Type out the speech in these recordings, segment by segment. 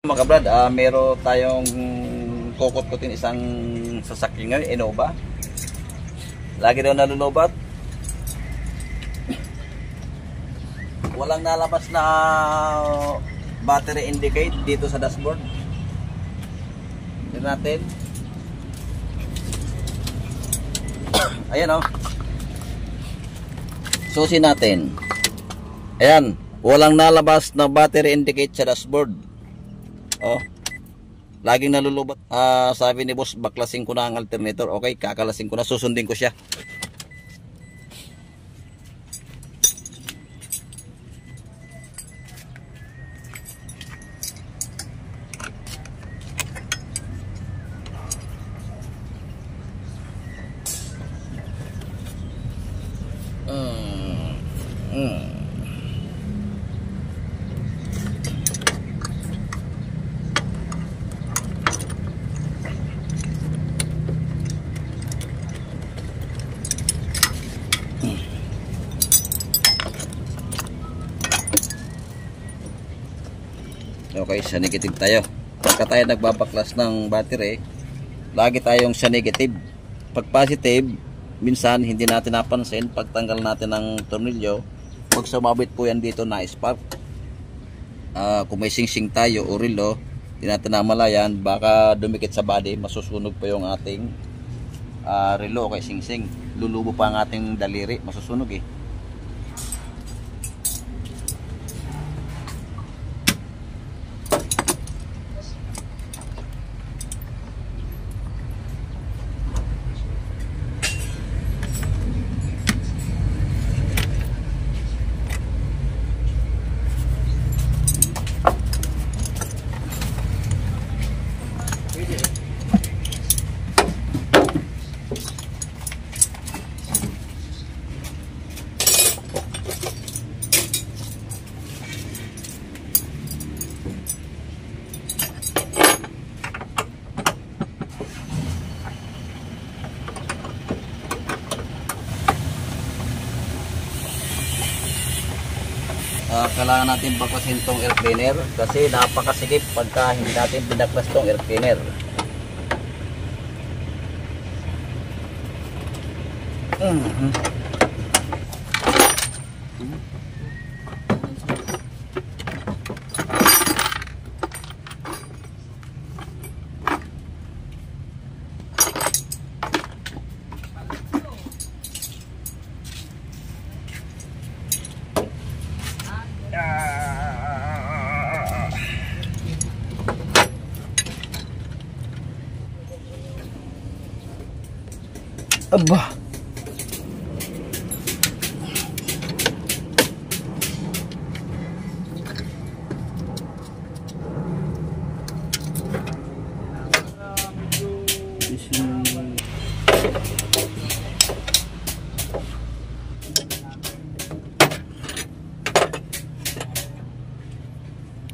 Mga brad, meron tayong kukut-kutin isang sasakyan ngayon, Innova. Lagi daw nalulubat. Walang nalabas na battery indicate dito sa dashboard. Tignan natin. Ayan oh. Susi natin. Ayan, walang nalabas na battery indicate sa dashboard. Oh. Laging nalulubat. Sabi ni boss, baklasin ko na ang alternator. Okay, kakalasin ko na, susundin ko siya. Okay, sa negative tayo. Pagka tayo nagbabaklas ng battery, lagi tayong sa negative. Pag positive, minsan hindi natin napansin. Pagtanggal natin ng tornilyo, pag sumabit po yan dito na spark, kung may sing-sing tayo o relo, hindi natin namalayan, baka dumikit sa body, masusunog pa yung ating relo o kay sing-sing. Lulubo pa ang ating daliri, masusunog eh. Kailangan natin baklasin itong air cleaner kasi napakasikip pagka hindi natin binaklas itong air cleaner. Aba.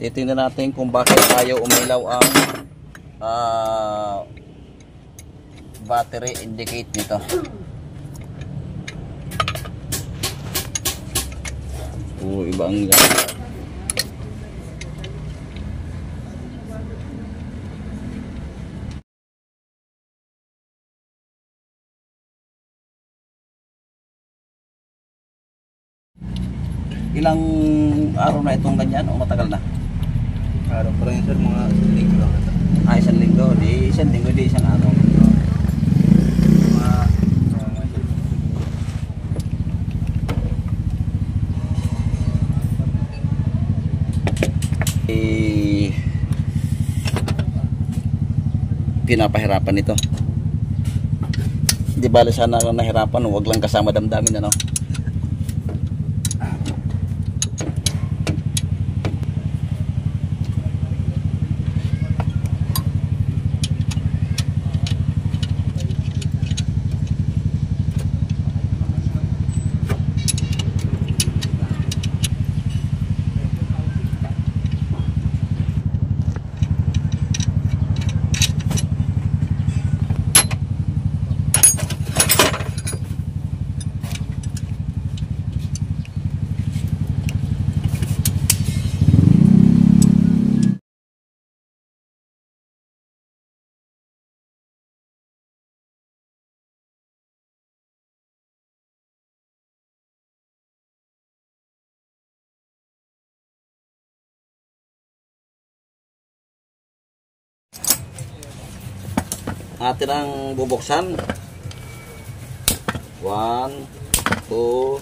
Titingnan natin kung bakit tayo umilaw ang battery indicate nito. Iba ang ilang araw na itong ganyan o matagal na? Araw pa rin sir, mga isang linggo lang. Isang linggo, di isang araw. Pinapahirapan ito. Di bali sana ako nahirapan, wag lang kasama damdamin ano. atin ang bubuksan. 1, 2,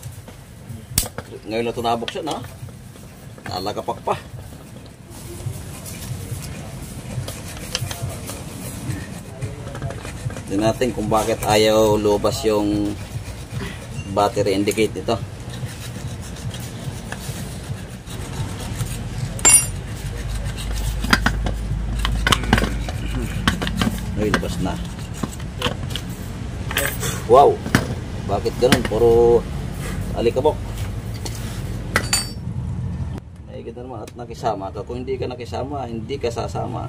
ngayon na ito nabuksan ha. Nalagapak pa. Tignan natin kung bakit ayaw lumabas yung battery indicate nito. Ay, labas na. Wow! Bakit ganun? Puro alikabok. Ay, kita naman at nakisama ka. Kung hindi ka nakisama, hindi ka sasama.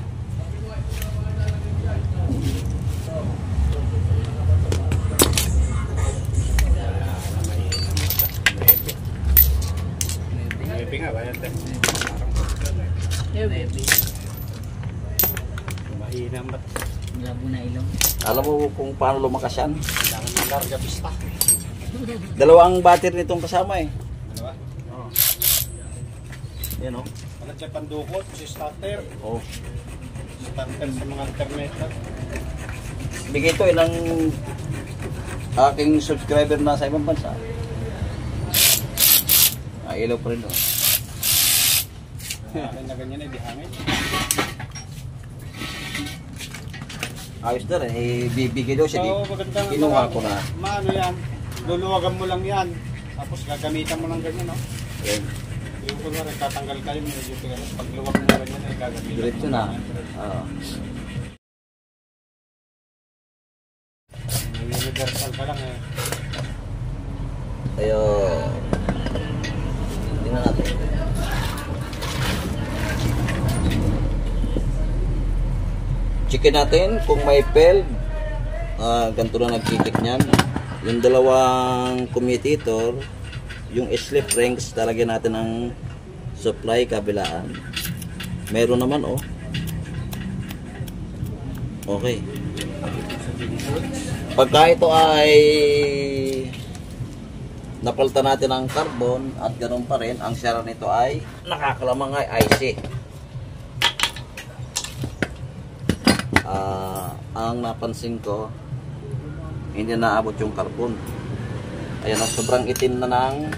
Maybe nga, bayan tayo. Mahina ba? Labo na ilong. Alam mo kung paano lumakas yan? Kailangan ng larga pista. Dalawang battery nitong kasama eh. Ano ba? Oo. Yan o. Wala siya pandukot, si starter. Oh. Starter sa mga alternator. Bigay ito ng aking subscriber na sa ibang bansa. Ilaw pa rin o. Akin na ganyan eh, di hangin. Ayos na rin. Bibigay daw siya. Oo, magandang Kinuha ko na. Maano yan, luluwagan mo lang yan. Tapos gagamitan mo lang ganyan, no? Yan. Yung kung rin, tatanggal kayo, medyo ganyan. Pag luwag mo ganyan, ay gagamitan. Diretso na. Oo. Universal ka lang eh. Tayo. Tingnan natin. Checkin natin kung may failed. Ganito na nag-check niyan. Yung dalawang commutator, yung slip rings, talagyan natin ng supply kabilaan. Meron naman oh. Okay. Pagka ito ay napalitan natin ng carbon at ganoon pa rin, ang sira nito ay nakakalamang ay IC. Ang napansin ko, hindi naabot yung carbon. Ayan, sobrang itim na ng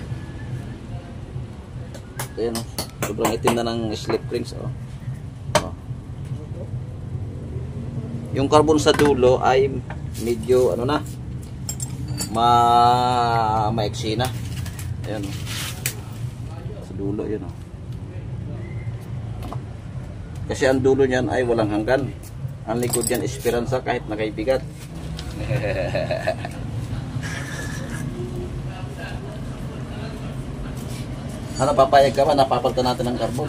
ayan, sobrang itim na ng slip rings oh. Yung carbon sa dulo ay medyo ano na, maiksi na. Ayan oh. Sa dulo yun oh. Kasi ang dulo niyan ay walang hanggan. Ang likod yan, esperanza kahit nakaibigat. Ano, papayag ka ba? Napapalitan natin ng carbon.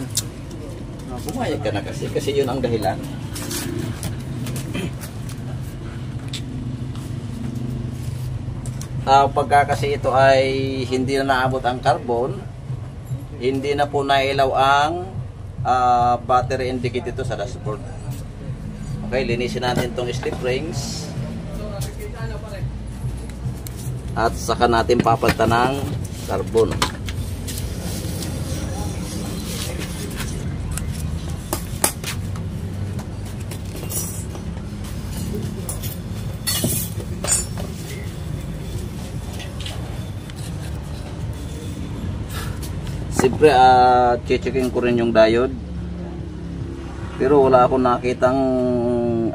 Pumayag ka na kasi yun ang dahilan. Pagka kasi ito ay hindi na naabot ang carbon, hindi na po nailaw ang battery indicator dito sa dashboard. Okay, linisin natin itong slip rings. At saka natin papalitan ng carbon. Siyempre, checkin ko rin yung diode. Pero wala akong nakitang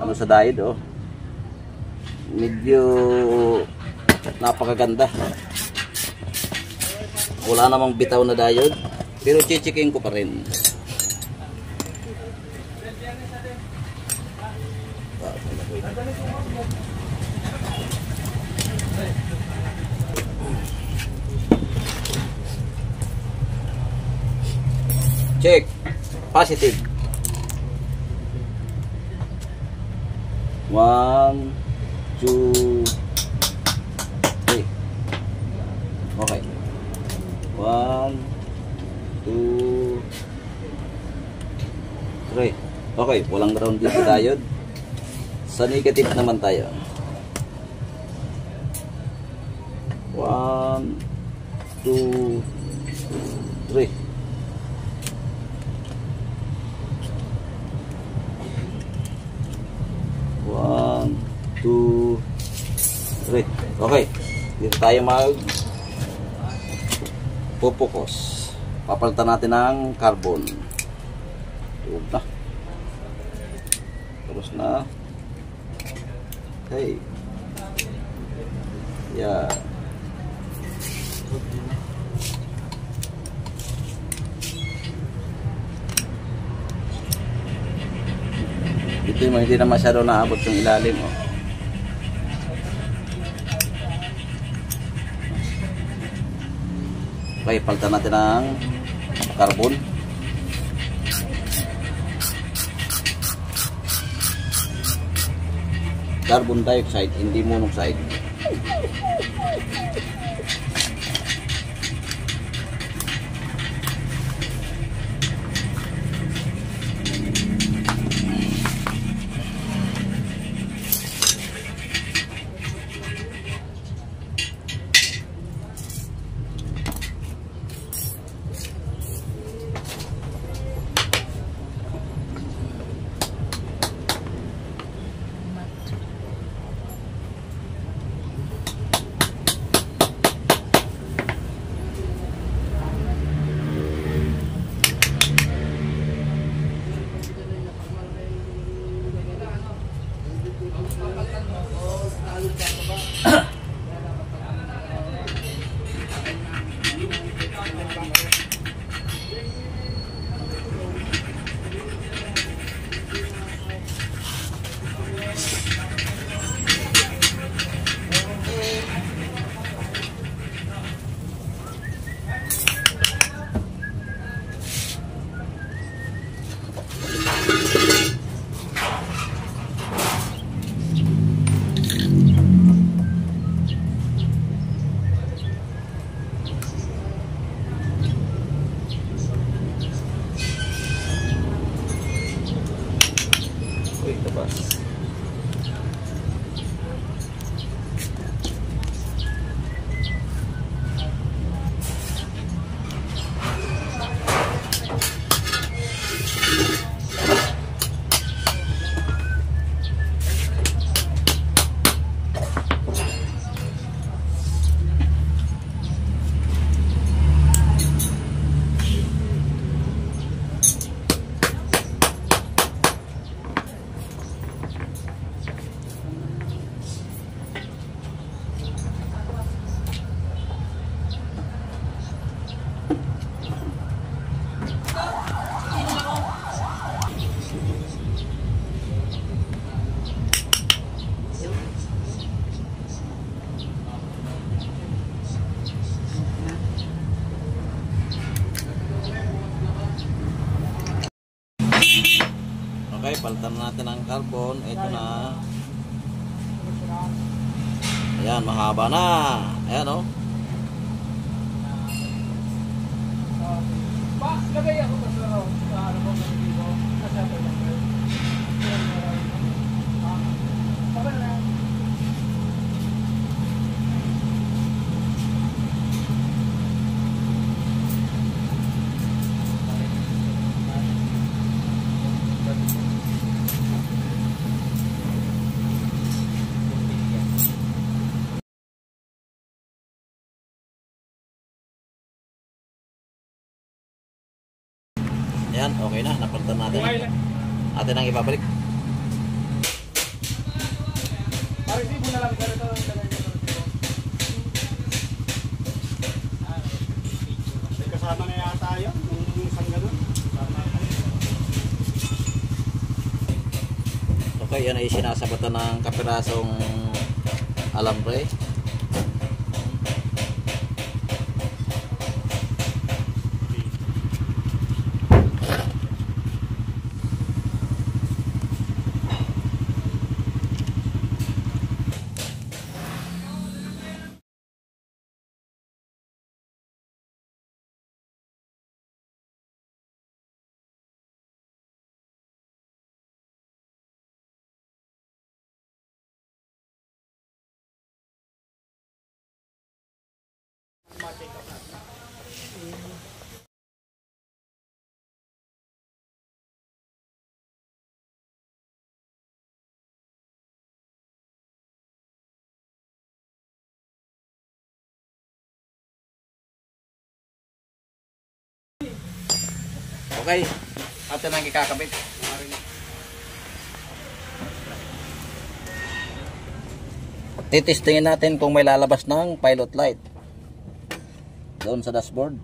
ano sa diode oh. Medyo napakaganda. Wala namang bitaw na diode, pero checkin ko pa rin. Check. Positive. 1, 2, 3. Okay. 1, 2, 3. Okay, walang ground dito diode. Sa negative naman tayo. 1, 2, 3. 1, tayo mag pupukos. Papalitan natin ng carbon. Tuog na. Tapos na. Okay. Yeah. Ito yung hindi na masyado naabot yung ilalim. Oh. Okay, palitan natin ng carbon. Carbon dioxide, hindi monoxide. Uy, labas. Okay, palitan natin ang carbon. Ito na. Ayan, mahaba na. Ayan, oh. Lagay ako sa ano mo dito. Kasi ako lang. Ayan, okay na. Napalitan natin. Atin ang ibabalik. Parisibo na lang ganito ang lagay ko. May kasama na yata yun. Yung isang ganun. Okay, yan ay sinasabatan ng kapirasong alambre. Okay. Atin ang ikakabit. Titestingin natin kung may lalabas ng pilot light doon sa dashboard.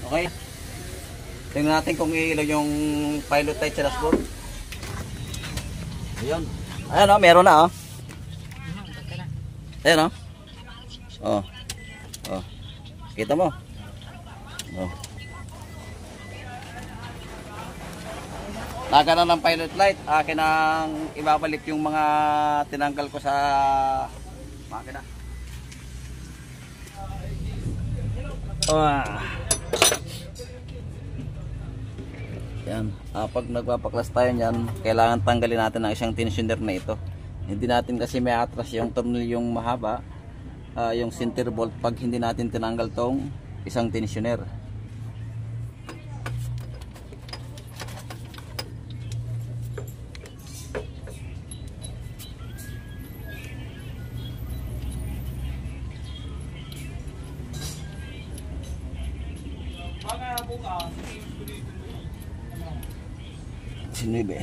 Okay. Tingnan natin kung iilaw yung pilot light sa dashboard. Ayun. Ayan o, meron na o. Ayan o. Oh. Oh. Kita mo? Oh. Naga na ng pilot light. Akin ang ibabalik yung mga tinanggal ko sa makina. Yan. Pag nagpapaklas tayo niyan, kailangan tanggalin natin ang isang tensioner na ito. Hindi natin kasi may atras yung tornilyong mahaba, yung center bolt pag hindi natin tinanggal tong isang tensioner. Sinibe.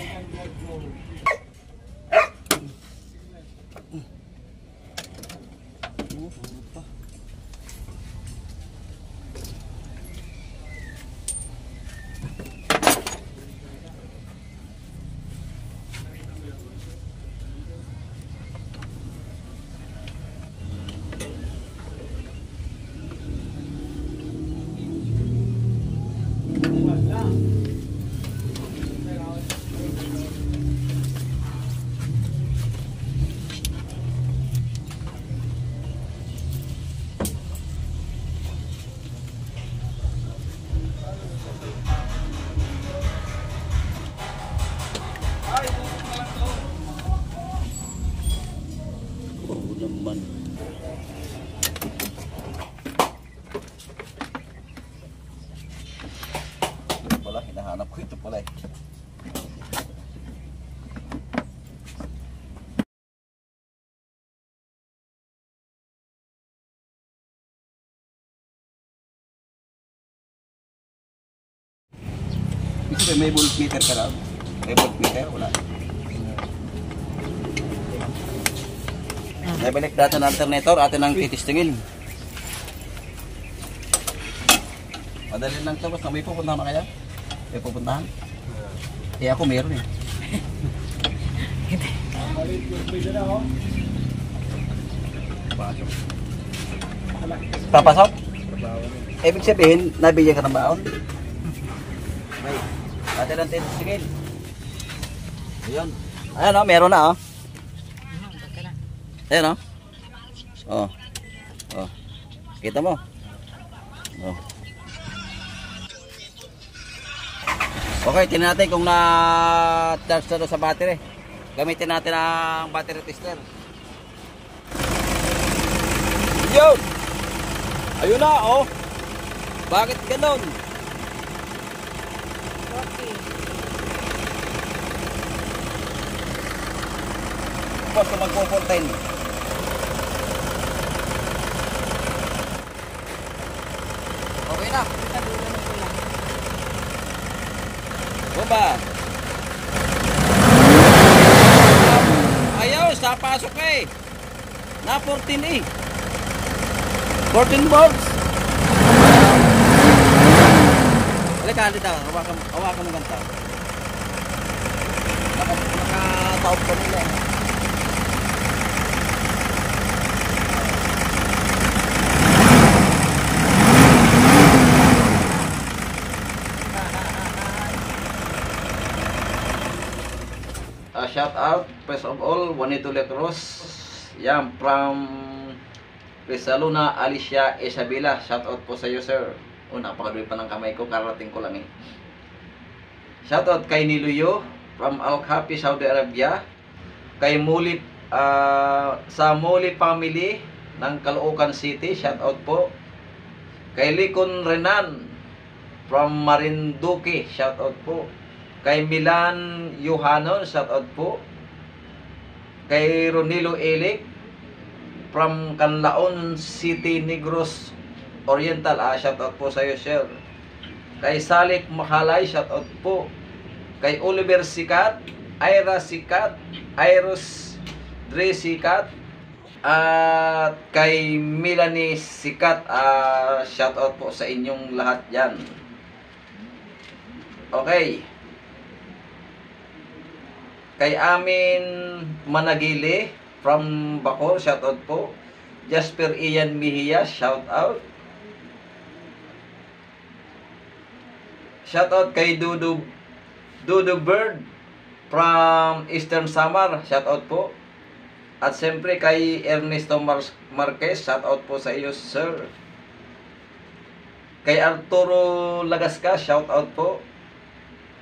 Naman. Ito pala, hinahanap ko ito pala eh. May voltmeter ka lang? May voltmeter? Wala. Nabalik natin ang alternator, atin ang titistingin. Madali lang ito, basta may pupuntahan na kaya? May pupuntahan? Eh ako meron eh. Papasok? Ibig sabihin, nabigyan ka ng baon? May, atin ang titistingin. Ayun. Ayan o, meron na o. Ayan o. Oh. Oh. Kita mo? Oh. Okay, tingnan natin kung na-charge na sa battery. Gamitin natin ang battery tester. Yun! Ayun na, oh! Bakit ganun? Okay. Tapos kung magpo-14. Okay na. Baba. Ayos, napasok ka eh. Na 14 eh. 14 volts. Halika, halika. Hawakan mo ganta. Nakataob ko nila eh. Shout out, first of all, Juanito Lecros. Yan, from Rizaluna, Alicia Isabela. Shout out po sa iyo, sir. Napakaduwi pa ng kamay ko, karating ko lang eh. Shout out kay Niluyo, from Al Khafi, Saudi Arabia. Kay Muli, sa Muli family ng Caloocan City, shout out po. Kay Likon Renan, from Marinduque, shout out po. Kay Milan Yohanon, shout out po. Kay Ronilo Elik from Canlaon City, Negros Oriental, shout out po sa iyo, sir. Kay Salik Mahalay, shout out po. Kay Oliver Sikat, Ira Sikat, Iros Dre Sikat, at kay Melanie Sikat, shout out po sa inyong lahat yan. Okay. Kay Amin Managili from Bacor, shout out po. Jasper Ian Mejia, shout out. Shout out kay Dudu Bird from Eastern Samar, shout out po. At siyempre kay Ernesto Marquez, shout out po sa iyo, sir. Kay Arturo Lagasca, shout out po.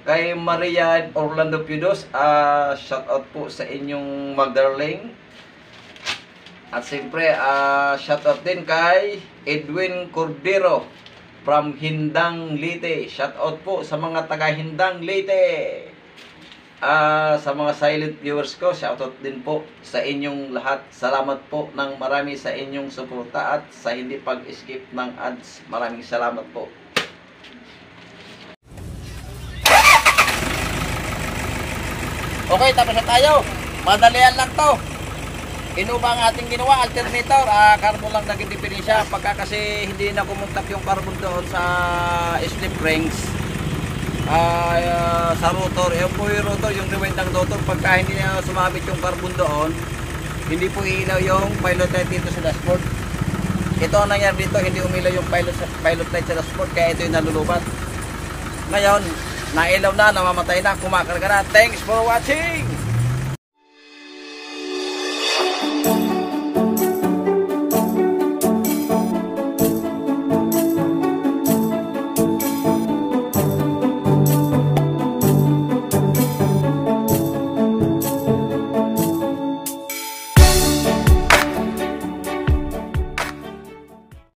Kay Maria Orlando Pidos, shout out po sa inyong magdarling. At siyempre, shout out din kay Edwin Cordero from Hindang Leyte. Shout out po sa mga taga Hindang Leyte. Sa mga silent viewers ko, shout out din po sa inyong lahat. Salamat po ng marami sa inyong suporta at sa hindi pag-skip ng ads. Maraming salamat po. Okay, tapos na tayo. Madalian lang to. Inuba ang ating ginawa, alternator. Carbon lang naging diferensya. Pagka kasi hindi na kumugtap yung carbon doon sa slip rings, sa rotor, yung po yung rotor, yung rewind ng rotor, pagka hindi na sumabit yung carbon doon, hindi po ilaw yung pilot light dito sa dashboard. Ito ang nangyari dito, hindi umilaw yung pilot light sa dashboard, kaya ito yung nalulubat. Ngayon, nailaw na, namamatay na, kumakarga na. Thanks for watching!